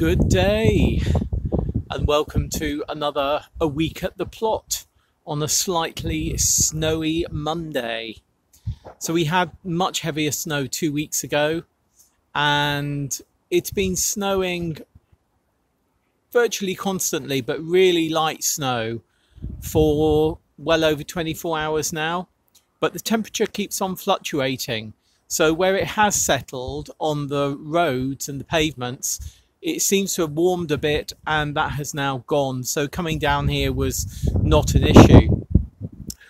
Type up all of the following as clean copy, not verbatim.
Good day and welcome to a week at the plot on a slightly snowy Monday. So we had much heavier snow 2 weeks ago and it's been snowing virtually constantly, but really light snow for well over 24 hours now. But the temperature keeps on fluctuating. So where it has settled on the roads and the pavements, it seems to have warmed a bit and that has now gone. So coming down here was not an issue.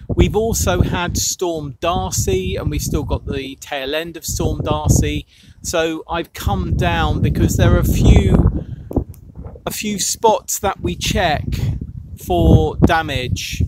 We've also had Storm Darcy and we've still got the tail end of Storm Darcy. So I've come down because there are a few spots that we check for damage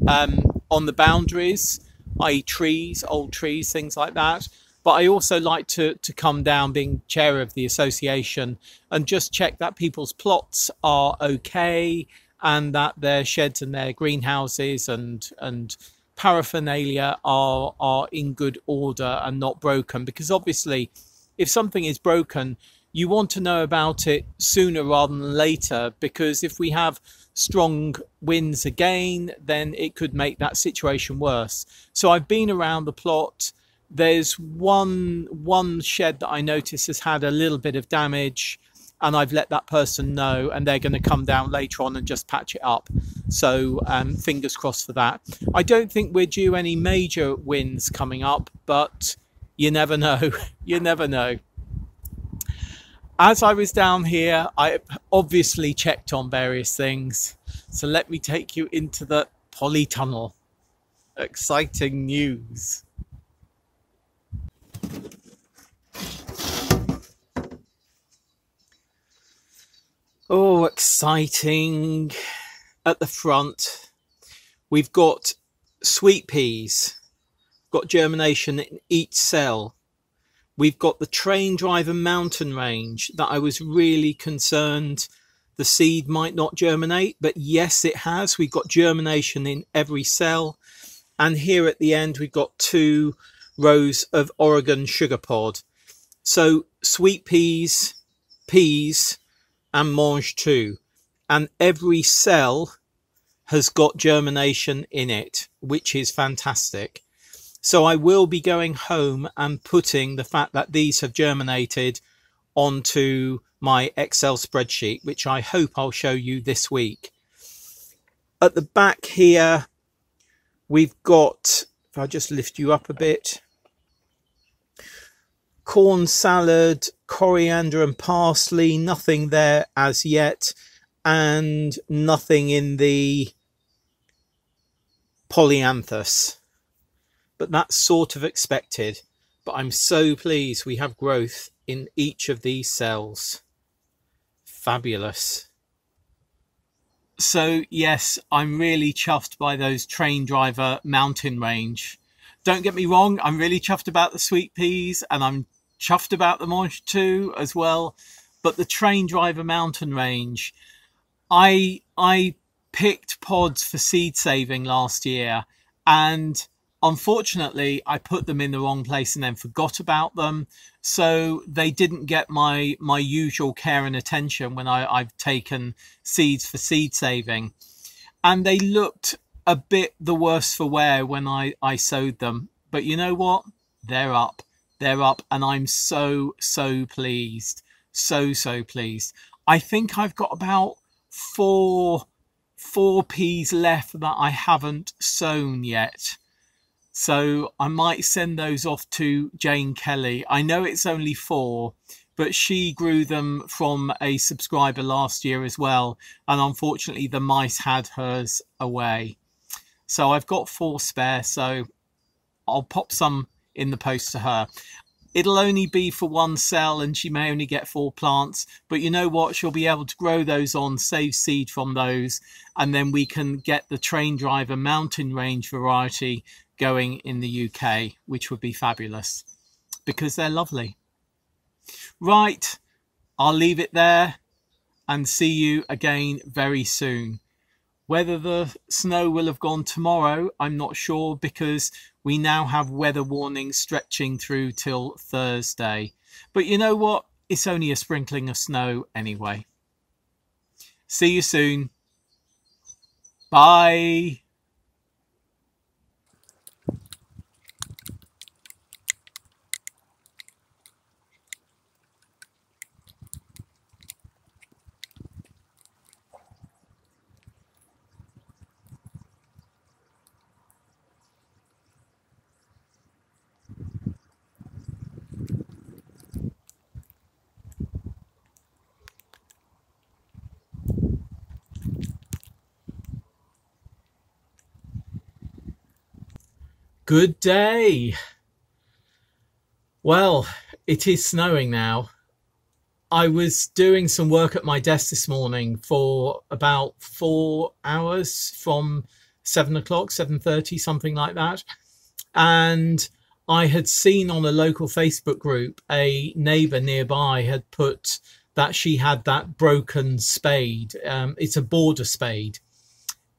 on the boundaries, i.e. trees, old trees, things like that. But I also like to come down, being chair of the association, and just check that people's plots are okay and that their sheds and their greenhouses and paraphernalia are in good order and not broken. Because obviously, if something is broken, you want to know about it sooner rather than later, because if we have strong winds again, then it could make that situation worse. So I've been around the plot. There's one shed that I notice has had a little bit of damage, and I've let that person know, and they're going to come down later on and just patch it up. So fingers crossed for that. I don't think we're due any major winds coming up, but you never know. You never know. As I was down here, I obviously checked on various things. So let me take you into the polytunnel. Exciting news. Oh, exciting. At the front, we've got sweet peas. Got germination in each cell. We've got the train driver mountain range that I was really concerned the seed might not germinate, but yes, it has. We've got germination in every cell. And here at the end, we've got 2 rows of Oregon sugar pod. So sweet peas, peas, and Mangetout. And every cell has got germination in it, which is fantastic. So I will be going home and putting the fact that these have germinated onto my Excel spreadsheet, which I hope I'll show you this week. At the back here, we've got, if I just lift you up a bit, corn salad, coriander and parsley, nothing there as yet, and nothing in the polyanthus. But that's sort of expected. But I'm so pleased we have growth in each of these cells. Fabulous. So yes, I'm really chuffed by those train driver mountain range. Don't get me wrong, I'm really chuffed about the sweet peas and I'm chuffed about the Mangetout as well. But the train driver mountain range, I picked pods for seed saving last year, and unfortunately, I put them in the wrong place and then forgot about them. So they didn't get my usual care and attention when I've taken seeds for seed saving. And they looked a bit the worse for wear when I sowed them. But you know what? They're up. They're up. And I'm so pleased. So pleased. I think I've got about four peas left that I haven't sown yet. So I might send those off to Jane Kelly. I know it's only 4, but she grew them from a subscriber last year as well. And unfortunately, the mice had hers away. So I've got 4 spare, so I'll pop some in the post to her. It'll only be for 1 cell and she may only get 4 plants. But you know what? She'll be able to grow those on, save seed from those. And then we can get the train driver mountain range variety going in the UK, which would be fabulous because they're lovely. Right, I'll leave it there and see you again very soon. Whether the snow will have gone tomorrow, I'm not sure, because we now have weather warnings stretching through till Thursday. But you know what? it's only a sprinkling of snow anyway. See you soon. Bye. Good day. Well, it is snowing now. I was doing some work at my desk this morning for about 4 hours from 7 o'clock, 7:30, something like that. And I had seen on a local Facebook group, a neighbour nearby had put that she had that broken spade. It's a border spade.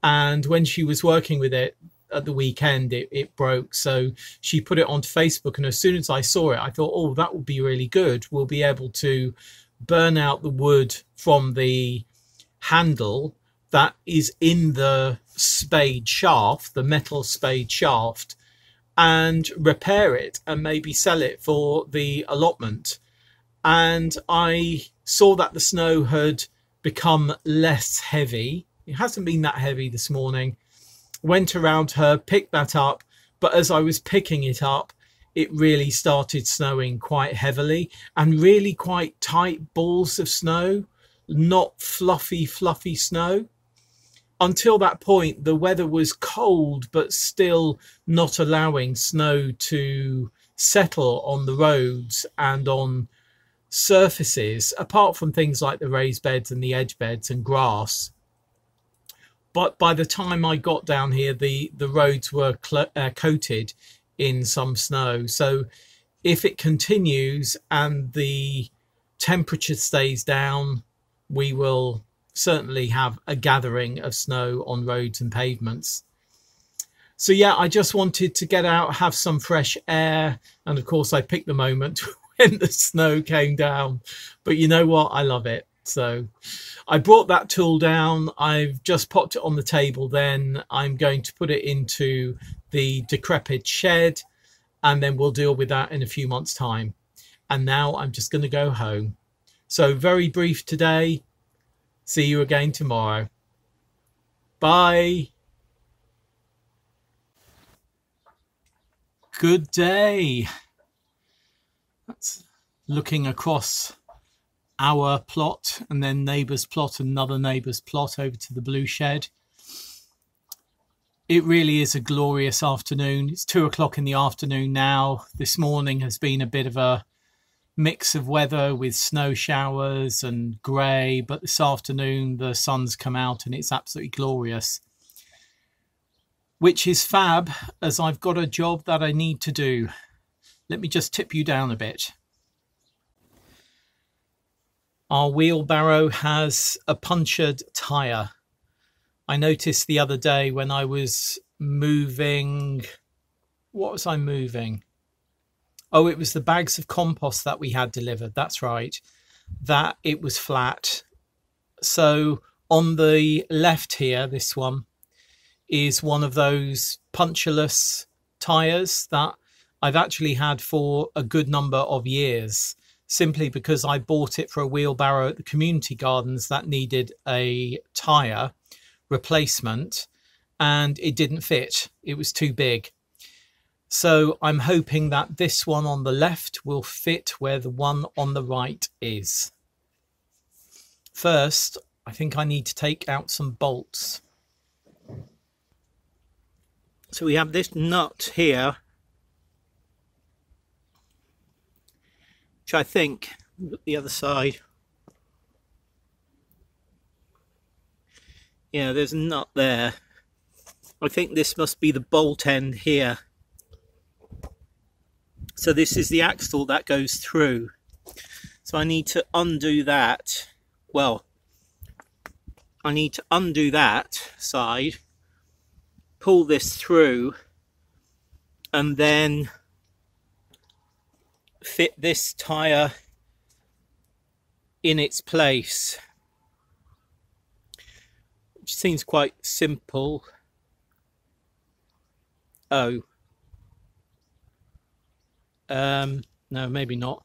And when she was working with it at the weekend, it broke. So she put it onto Facebook. And as soon as I saw it, I thought, oh, that would be really good. We'll be able to burn out the wood from the handle that is in the spade shaft, the metal spade shaft, and repair it and maybe sell it for the allotment. And I saw that the snow had become less heavy. It hasn't been that heavy this morning. Went around her, picked that up, but as I was picking it up, it really started snowing quite heavily, and really quite tight balls of snow, not fluffy snow. Until that point, the weather was cold, but still not allowing snow to settle on the roads and on surfaces, apart from things like the raised beds and the edge beds and grass. But by the time I got down here, the roads were coated in some snow. So if it continues and the temperature stays down, we will certainly have a gathering of snow on roads and pavements. So yeah, I just wanted to get out, have some fresh air. And of course, I picked the moment when the snow came down. But you know what? I love it. So I brought that tool down. I've just popped it on the table. Then I'm going to put it into the decrepit shed, and then we'll deal with that in a few months' time. And now I'm just going to go home. So very brief today. See you again tomorrow. Bye. Good day. That's looking across our plot and then neighbour's plot, another neighbour's plot over to the blue shed. It really is a glorious afternoon. It's 2 o'clock in the afternoon now. This morning has been a bit of a mix of weather with snow showers and grey, but this afternoon the sun's come out and it's absolutely glorious, which is fab, as I've got a job that I need to do. Let me just tip you down a bit. Our wheelbarrow has a punctured tyre. I noticed the other day when I was moving, what was I moving? Oh, it was the bags of compost that we had delivered. That's right, that it was flat. So on the left here, this one is one of those punctureless tyres that I've actually had for a good number of years, simply because I bought it for a wheelbarrow at the community gardens that needed a tyre replacement and it didn't fit. It was too big. So I'm hoping that this one on the left will fit where the one on the right is. First, I think I need to take out some bolts. So we have this nut here, which I think, look the other side. Yeah, there's a nut there. I think this must be the bolt end here. So this is the axle that goes through. So I need to undo that. Well, I need to undo that side, pull this through, and then fit this tyre in its place, which seems quite simple. Oh, no, maybe not.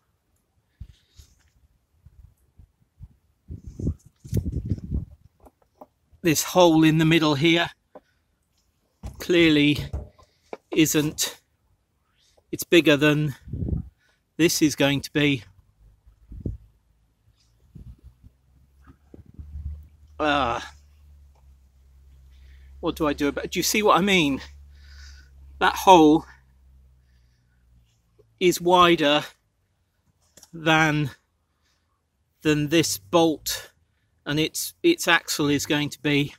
This hole in the middle here clearly isn't, it's bigger than this is going to be. What do I do about it? Do you see what I mean? That hole is wider than this bolt, and its axle is going to be,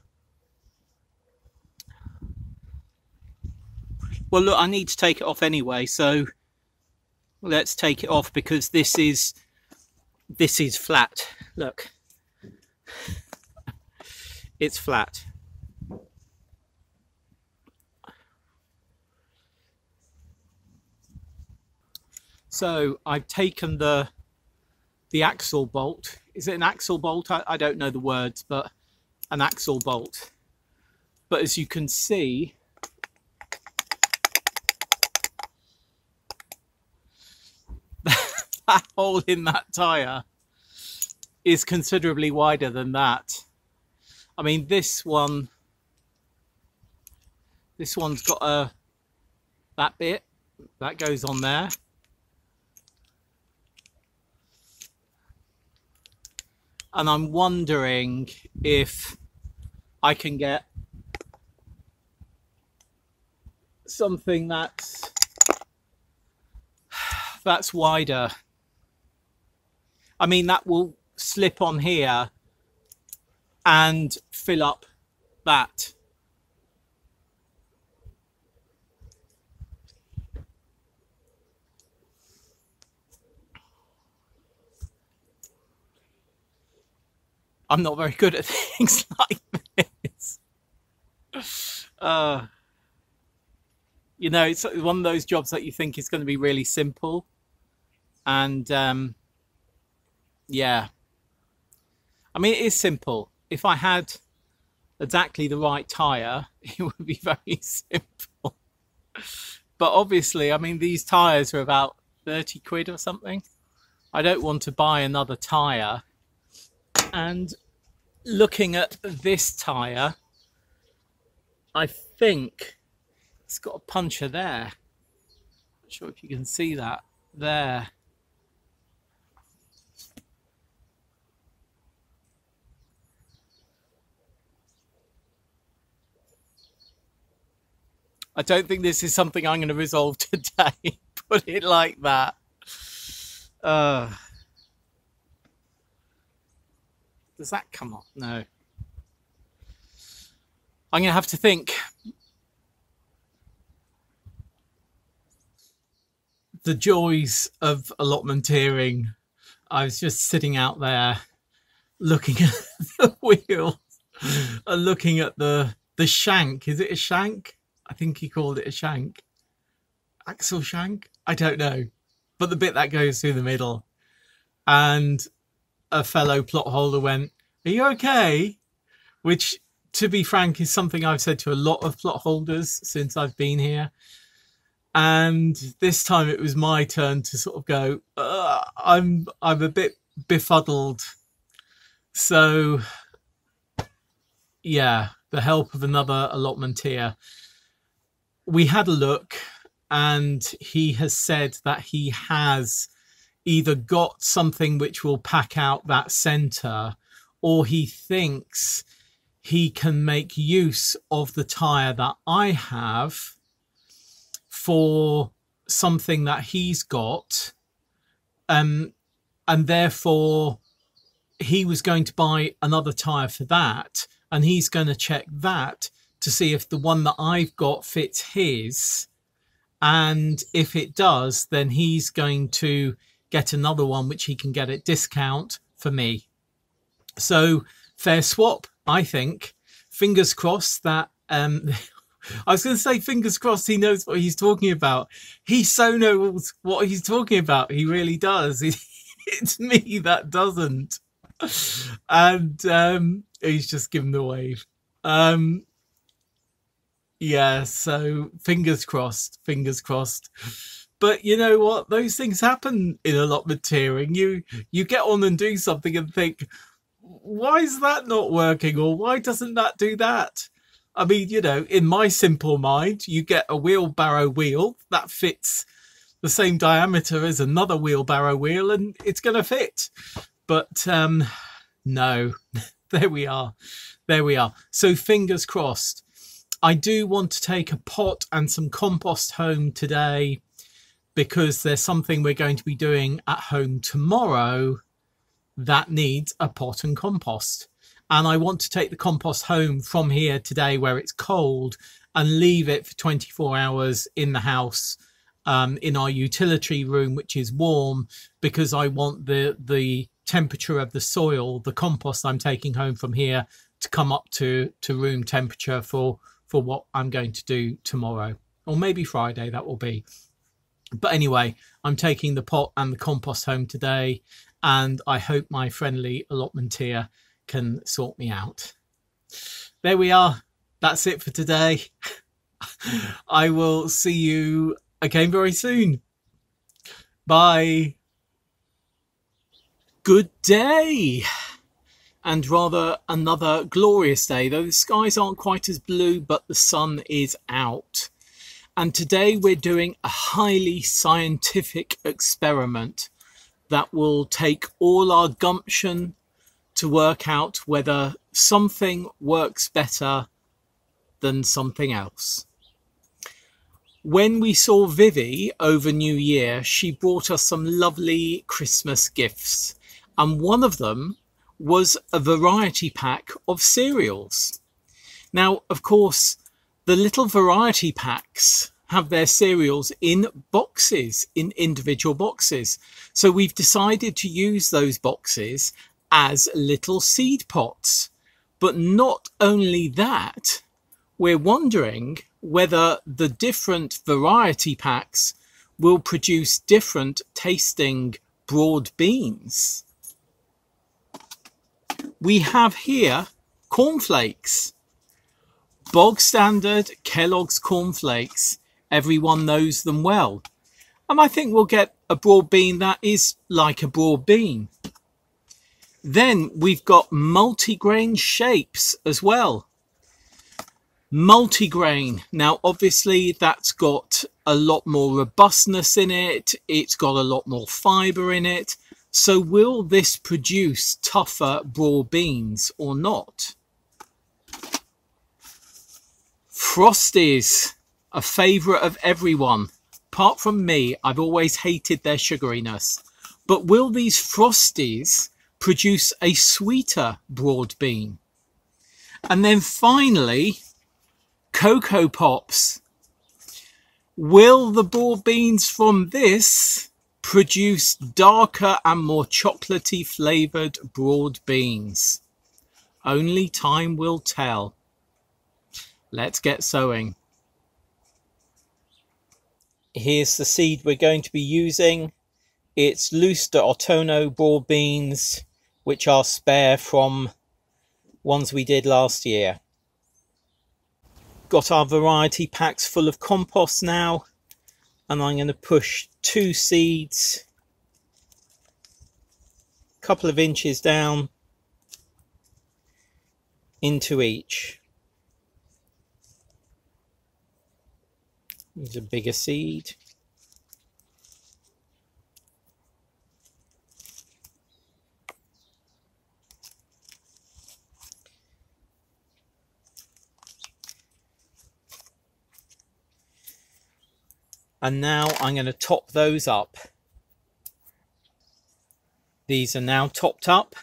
well, look, I need to take it off anyway, so let's take it off, because this is flat. Look, it's flat. So I've taken the axle bolt. Is it an axle bolt? I don't know the words, but an axle bolt. But as you can see, that hole in that tyre is considerably wider than that. I mean, this one's got that bit that goes on there. And I'm wondering if I can get something that's wider. I mean, that will slip on here and fill up that. I'm not very good at things like this. You know, it's one of those jobs that you think is going to be really simple. And yeah, I mean, it is simple. If I had exactly the right tyre, it would be very simple. But obviously, I mean, these tyres are about 30 quid or something. I don't want to buy another tyre. And looking at this tyre, I think it's got a puncture there. Not sure if you can see that there. I don't think this is something I'm going to resolve today. Put it like that. Does that come off? No. I'm going to have to think. The joys of allotmenteering. I was just sitting out there looking at the wheel and looking at the shank. Is it a shank? I think he called it a shank. Axle shank? I don't know. But the bit that goes through the middle. And a fellow plot holder went, "Are you okay?" Which, to be frank, is something I've said to a lot of plot holders since I've been here. And this time it was my turn to sort of go, I'm a bit befuddled. So yeah, the help of another allotmenteer. We had a look, and he has said that he has either got something which will pack out that centre, or he thinks he can make use of the tyre that I have for something that he's got, and therefore he was going to buy another tyre for that, and he's going to check that to see if the one that I've got fits his, and if it does, then he's going to get another one which he can get at discount for me. So fair swap, I think. Fingers crossed that I was going to say fingers crossed he knows what he's talking about. He so knows what he's talking about. He really does. It's me that doesn't. And he's just given the wave. Yeah, so fingers crossed, fingers crossed. But you know what? Those things happen in allotment tiering. You get on and do something and think, why is that not working? Or why doesn't that do that? I mean, you know, in my simple mind, you get a wheelbarrow wheel that fits the same diameter as another wheelbarrow wheel and it's going to fit. But no, there we are. There we are. So fingers crossed. I do want to take a pot and some compost home today because there's something we're going to be doing at home tomorrow that needs a pot and compost. And I want to take the compost home from here today where it's cold and leave it for 24 hours in the house in our utility room, which is warm, because I want the temperature of the soil, the compost I'm taking home from here, to come up to room temperature for what I'm going to do tomorrow, or maybe Friday that will be. But anyway, I'm taking the pot and the compost home today, and I hope my friendly allotmenteer can sort me out. There we are. That's it for today. I will see you again very soon. Bye. Good day. And rather another glorious day, though the skies aren't quite as blue, but the sun is out. And today we're doing a highly scientific experiment that will take all our gumption to work out whether something works better than something else. When we saw Vivi over New Year, she brought us some lovely Christmas gifts. And one of them was a variety pack of cereals. Now, of course, the little variety packs have their cereals in boxes, in individual boxes. So we've decided to use those boxes as little seed pots. But not only that, we're wondering whether the different variety packs will produce different tasting broad beans. We have here cornflakes, bog standard Kellogg's cornflakes. Everyone knows them well. And I think we'll get a broad bean that is like a broad bean. Then we've got multigrain shapes as well. Multigrain. Now, obviously, that's got a lot more robustness in it. It's got a lot more fibre in it. So will this produce tougher broad beans or not? Frosties, a favourite of everyone. Apart from me, I've always hated their sugariness. But will these Frosties produce a sweeter broad bean? And then finally, Cocoa Pops. Will the broad beans from this produce darker and more chocolatey flavoured broad beans? Only time will tell. Let's get sowing. Here's the seed we're going to be using. It's Luster Ottono broad beans, which are spare from ones we did last year. Got our variety packs full of compost now, and I'm going to push 2 seeds a couple of inches down into each. There's a bigger seed. And now I'm going to top those up. These are now topped up,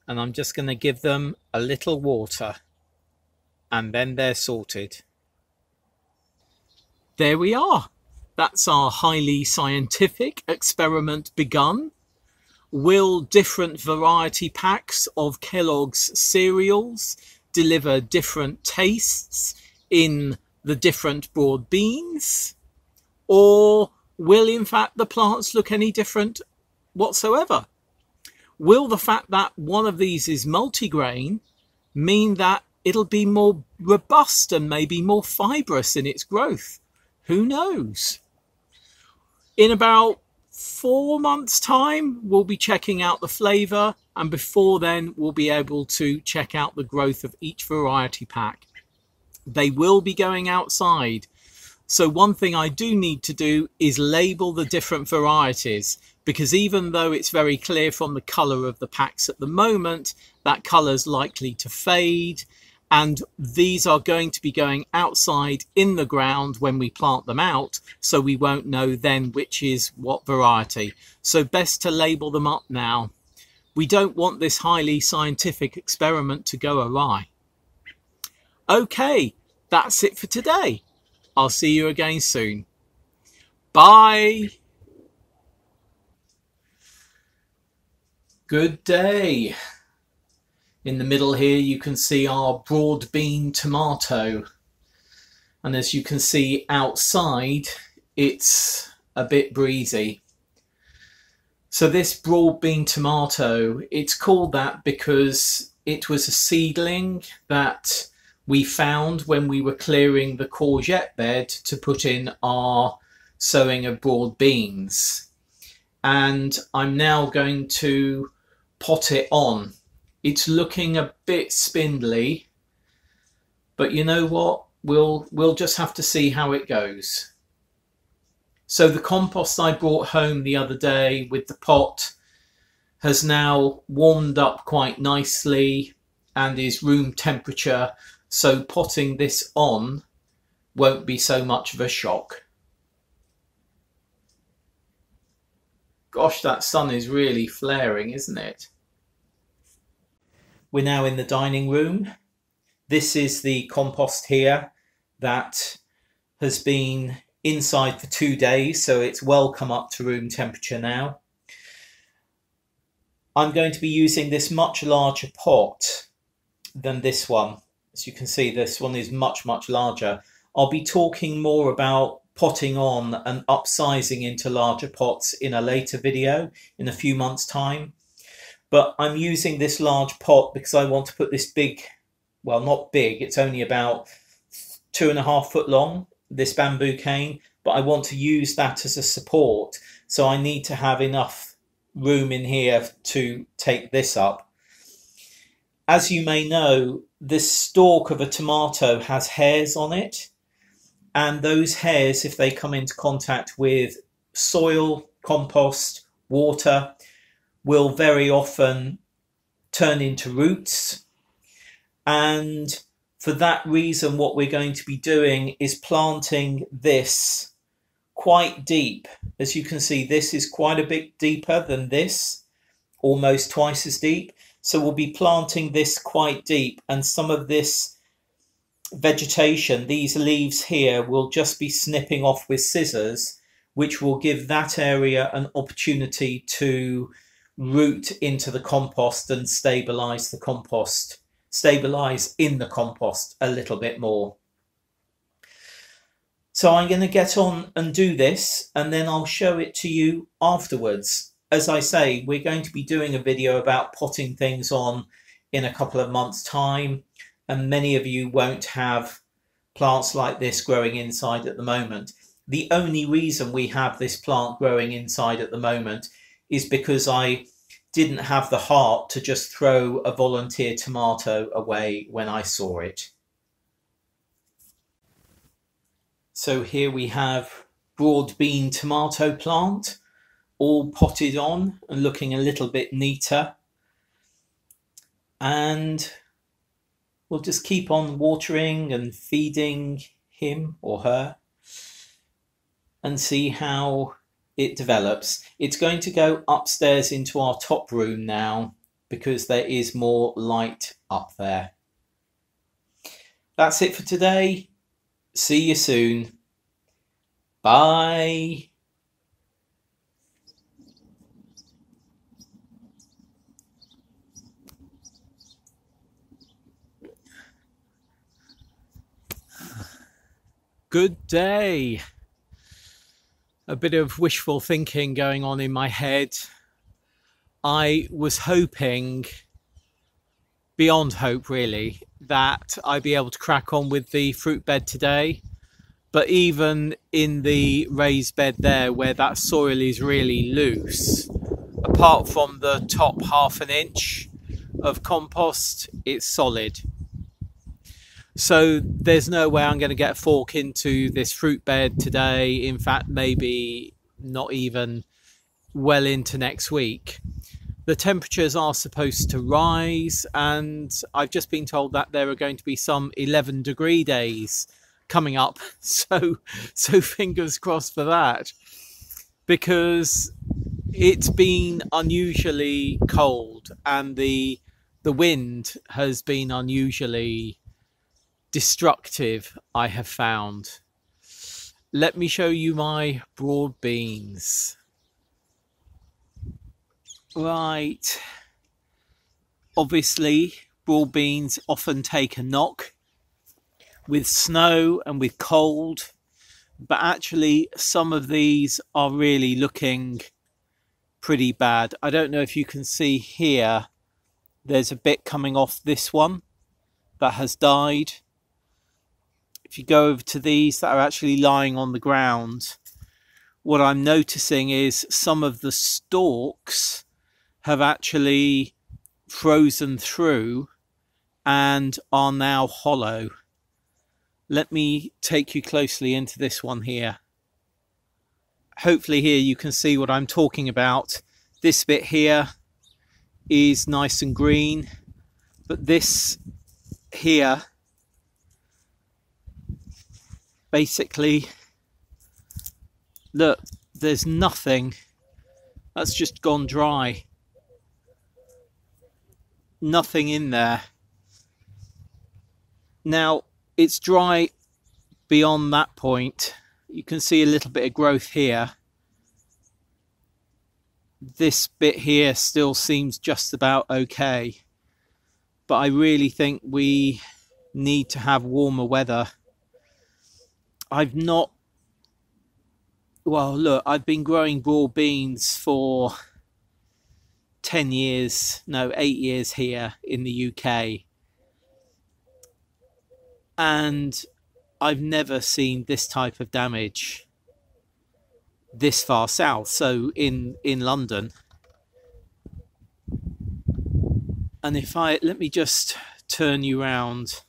and I'm just going to give them a little water, and then they're sorted. There we are. That's our highly scientific experiment begun. Will different variety packs of Kellogg's cereals deliver different tastes in the different broad beans? Or will in fact the plants look any different whatsoever? will the fact that one of these is multigrain mean that it'll be more robust and maybe more fibrous in its growth? Who knows? In about 4 months' time, we'll be checking out the flavour, and before then, we'll be able to check out the growth of each variety pack. They will be going outside. So one thing I do need to do is label the different varieties, because even though it's very clear from the colour of the packs at the moment, that colour's likely to fade, and these are going to be going outside in the ground when we plant them out, so we won't know then which is what variety. So best to label them up now. We don't want this highly scientific experiment to go awry. Okay, that's it for today. I'll see you again soon. Bye. Good day. In the middle here you can see our broad bean tomato, and as you can see outside it's a bit breezy. So this broad bean tomato, it's called that because it was a seedling that we found when we were clearing the courgette bed to put in our sowing of broad beans, and I'm now going to pot it on. It's looking a bit spindly, but you know what? We'll just have to see how it goes. So the compost I brought home the other day with the pot has now warmed up quite nicely and is room temperature, so potting this on won't be so much of a shock. Gosh, that sun is really flaring, isn't it? We're now in the dining room. This is the compost here that has been inside for 2 days, so it's well come up to room temperature now. I'm going to be using this much larger pot than this one. As you can see, this one is much larger. I'll be talking more about potting on and upsizing into larger pots in a later video in a few months' time. But I'm using this large pot because I want to put this big, well, not big, it's only about 2.5 foot long, this bamboo cane, but I want to use that as a support. So I need to have enough room in here to take this up. As you may know, this stalk of a tomato has hairs on it, and those hairs, if they come into contact with soil, compost, water, will very often turn into roots. And for that reason, what we're going to be doing is planting this quite deep. As you can see, this is quite a bit deeper than this, almost twice as deep. So we'll be planting this quite deep, and some of this vegetation, these leaves here, will just be snipping off with scissors, which will give that area an opportunity to root into the compost and stabilize the compost, stabilize in the compost a little bit more. So I'm going to get on and do this, and then I'll show it to you afterwards. As I say, we're going to be doing a video about potting things on in a couple of months' time, and many of you won't have plants like this growing inside at the moment. The only reason we have this plant growing inside at the moment is because I didn't have the heart to just throw a volunteer tomato away when I saw it. So here we have broad bean tomato plant, all potted on and looking a little bit neater. And we'll just keep on watering and feeding him or her and see how it develops. It's going to go upstairs into our top room now because there is more light up there. That's it for today. See you soon. Bye. Good day. A bit of wishful thinking going on in my head. I was hoping, beyond hope really, that I'd be able to crack on with the fruit bed today. But even in the raised bed there, where that soil is really loose, apart from the top ½ an inch of compost, it's solid. So there's no way I'm going to get a fork into this fruit bed today. In fact, maybe not even well into next week. The temperatures are supposed to rise, and I've just been told that there are going to be some 11-degree days coming up. So fingers crossed for that, because it's been unusually cold and the wind has been unusually destructive, I have found. Let me show you my broad beans. Right, obviously broad beans often take a knock with snow and with cold, but actually some of these are really looking pretty bad. I don't know if you can see here, there's a bit coming off this one that has died. If you go over to these that are actually lying on the ground, what I'm noticing is some of the stalks have actually frozen through and are now hollow. Let me take you closely into this one here. Hopefully here you can see what I'm talking about. This bit here is nice and green, but this here, basically, look, there's nothing. That's just gone dry. Nothing in there. Now, it's dry beyond that point. You can see a little bit of growth here. This bit here still seems just about okay. But I really think we need to have warmer weather. I've not... Well, look, I've been growing broad beans for 8 years here in the UK. And I've never seen this type of damage this far south, so in London. And if let me just turn you around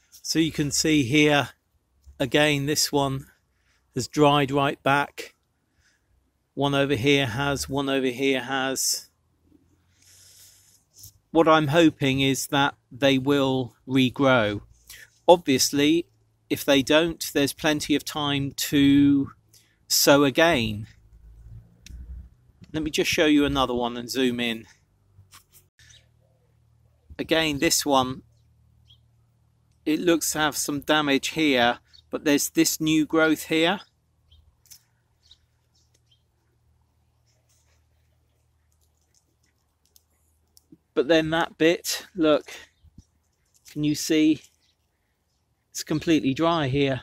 so you can see here again, this one has dried right back. One over here has, one over here has. What I'm hoping is that they will regrow. Obviously, if they don't, there's plenty of time to sow again. Let me just show you another one and zoom in. Again, this one, it looks to have some damage here, but there's this new growth here. But then that bit, look, can you see? It's completely dry here.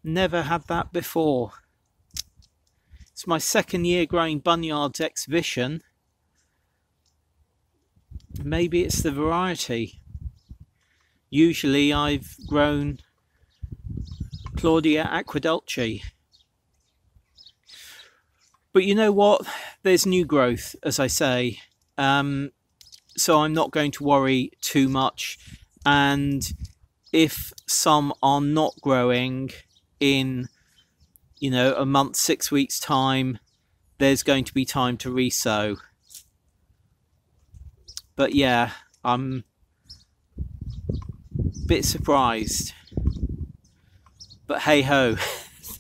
Never had that before. It's my second year growing Bunyard's exhibition. Maybe it's the variety. Usually I've grown Claudia Aquadulce. But you know what? There's new growth, as I say. So I'm not going to worry too much. And if some are not growing in, you know, a month, 6 weeks time, there's going to be time to resow. But yeah, I'm a bit surprised. But hey ho,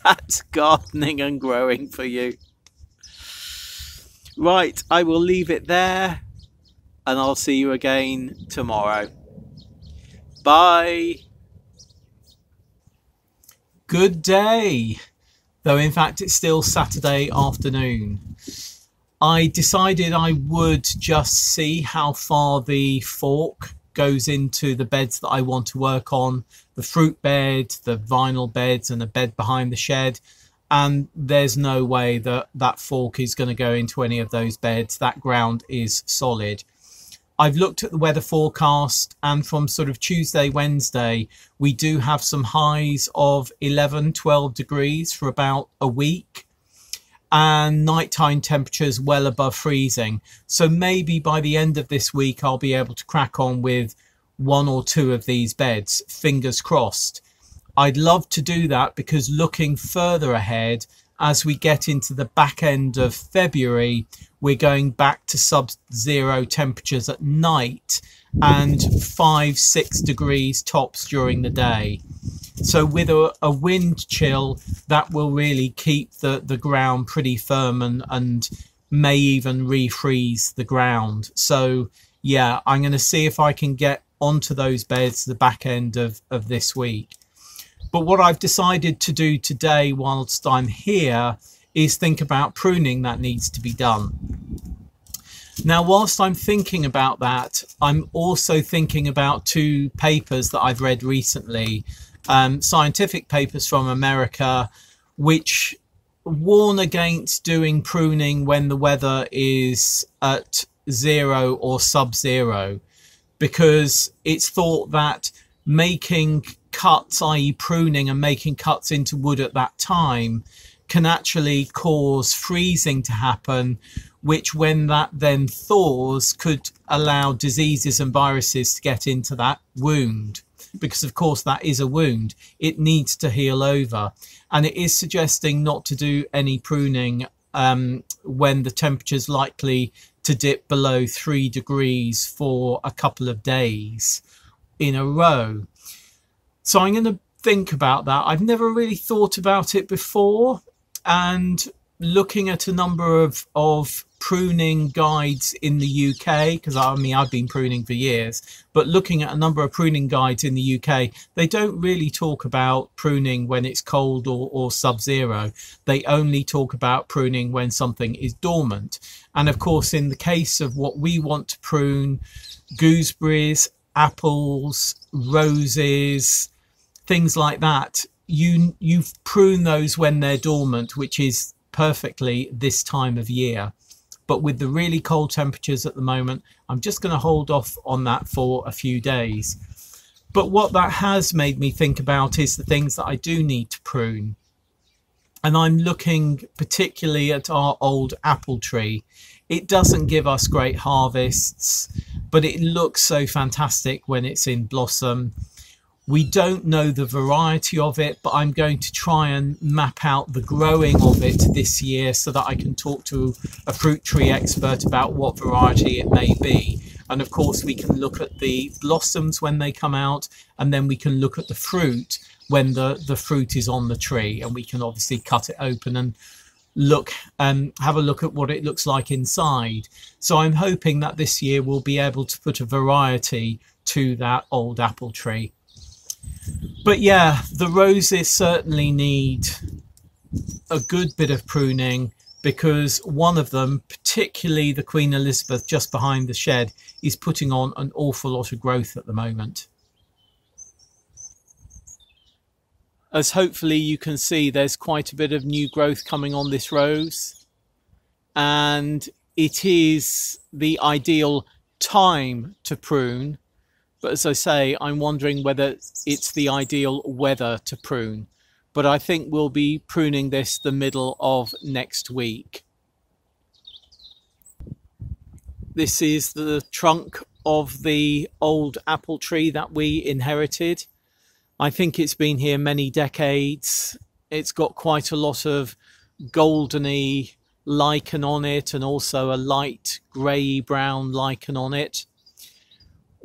that's gardening and growing for you. Right, I will leave it there, and I'll see you again tomorrow. Bye. Good day. Though in fact it's still Saturday afternoon. I decided I would just see how far the fork goes into the beds that I want to work on, the fruit bed, the vinyl beds, and a bed behind the shed. And there's no way that that fork is going to go into any of those beds. That ground is solid. I've looked at the weather forecast, and from sort of Tuesday, Wednesday, we do have some highs of 11, 12 degrees for about a week, and nighttime temperatures well above freezing. So maybe by the end of this week, I'll be able to crack on with 1 or 2 of these beds, fingers crossed. I'd love to do that, because looking further ahead, as we get into the back end of February, we're going back to sub-zero temperatures at night and 5-6 degrees tops during the day. So with a wind chill, that will really keep the ground pretty firm and may even refreeze the ground. So yeah, I'm going to see if I can get onto those beds the back end of this week. But what I've decided to do today whilst I'm here is think about pruning that needs to be done. Now, whilst I'm thinking about that, I'm also thinking about 2 papers that I've read recently, scientific papers from America, which warn against doing pruning when the weather is at 0 or sub-zero, because it's thought that making cuts, i.e. pruning and making cuts into wood at that time, can actually cause freezing to happen, which when that then thaws could allow diseases and viruses to get into that wound, because of course that is a wound. It needs to heal over, and it is suggesting not to do any pruning when the temperature is likely to dip below 3 degrees for a couple of days in a row. So I'm going to think about that. I've never really thought about it before, and looking at a number of pruning guides in the UK, because I mean I've been pruning for years, but looking at a number of pruning guides in the UK, they don't really talk about pruning when it's cold or sub-zero. They only talk about pruning when something is dormant. And of course, in the case of what we want to prune, gooseberries, apples, roses, things like that, you prune those when they're dormant, which is perfectly this time of year. But with the really cold temperatures at the moment, I'm just going to hold off on that for a few days. But what that has made me think about is the things that I do need to prune. And I'm looking particularly at our old apple tree. It doesn't give us great harvests, but it looks so fantastic when it's in blossom. We don't know the variety of it, but I'm going to try and map out the growing of it this year so that I can talk to a fruit tree expert about what variety it may be. And of course, we can look at the blossoms when they come out, and then we can look at the fruit when the fruit is on the tree, and we can obviously cut it open and have a look at what it looks like inside. So I'm hoping that this year we'll be able to put a variety to that old apple tree. But yeah, the roses certainly need a good bit of pruning, because one of them, particularly the Queen Elizabeth just behind the shed, is putting on an awful lot of growth at the moment. As hopefully you can see, there's quite a bit of new growth coming on this rose, and it is the ideal time to prune. But as I say, I'm wondering whether it's the ideal weather to prune. But I think we'll be pruning this the middle of next week. This is the trunk of the old apple tree that we inherited. I think it's been here many decades. It's got quite a lot of goldeny lichen on it, and also a light grey brown lichen on it.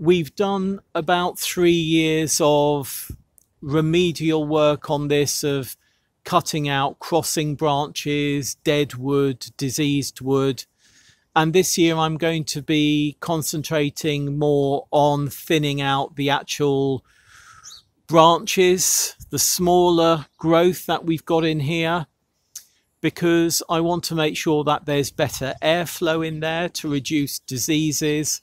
We've done about 3 years of remedial work on this, of cutting out crossing branches, dead wood, diseased wood. And this year I'm going to be concentrating more on thinning out the actual branches, the smaller growth that we've got in here, because I want to make sure that there's better airflow in there to reduce diseases.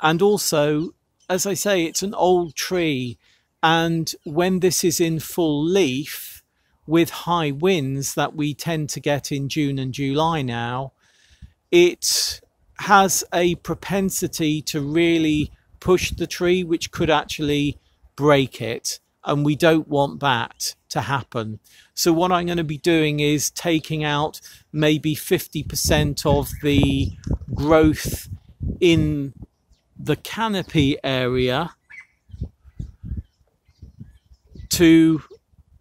And also, as I say, it's an old tree, and when this is in full leaf with high winds that we tend to get in June and July now, it has a propensity to really push the tree, which could actually break it, and we don't want that to happen. So what I'm going to be doing is taking out maybe 50% of the growth in the canopy area to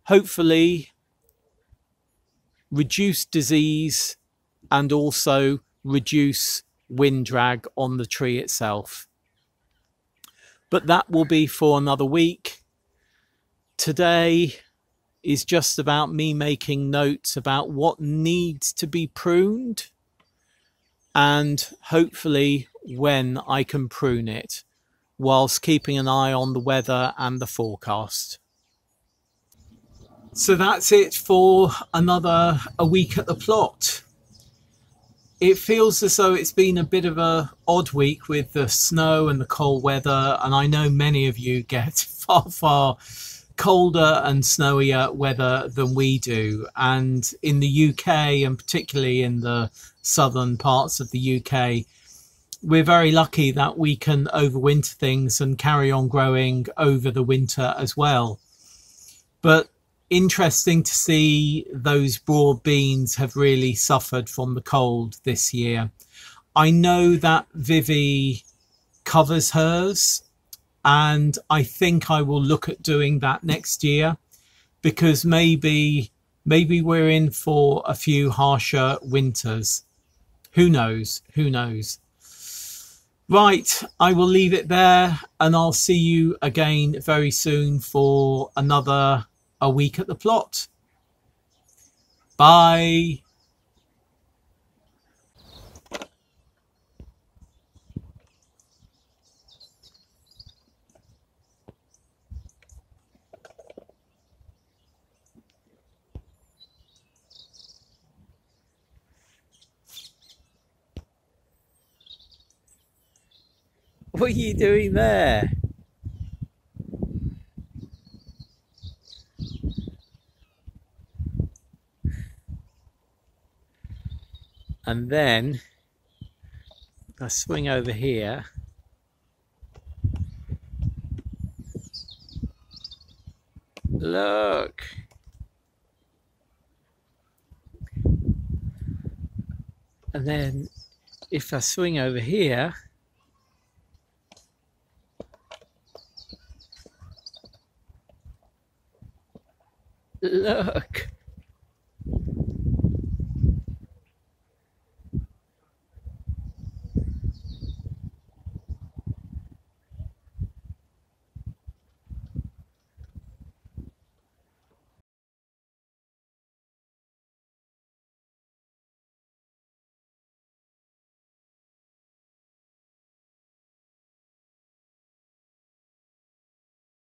hopefully reduce disease and also reduce wind drag on the tree itself. But that will be for another week. Today is just about me making notes about what needs to be pruned and hopefully when I can prune it, whilst keeping an eye on the weather and the forecast. So that's it for a week at the plot. It feels as though it's been a bit of a odd week with the snow and the cold weather, and I know many of you get far colder and snowier weather than we do. And in the UK, and particularly in the southern parts of the UK, we're very lucky that we can overwinter things and carry on growing over the winter as well. But interesting to see those broad beans have really suffered from the cold this year. I know that Vivi covers hers, and I think I will look at doing that next year, because maybe we're in for a few harsher winters. Who knows? Who knows? Right, I will leave it there, and I'll see you again very soon for a week at the plot. Bye. What are you doing there? And then I swing over here. Look. And then if I swing over here, look.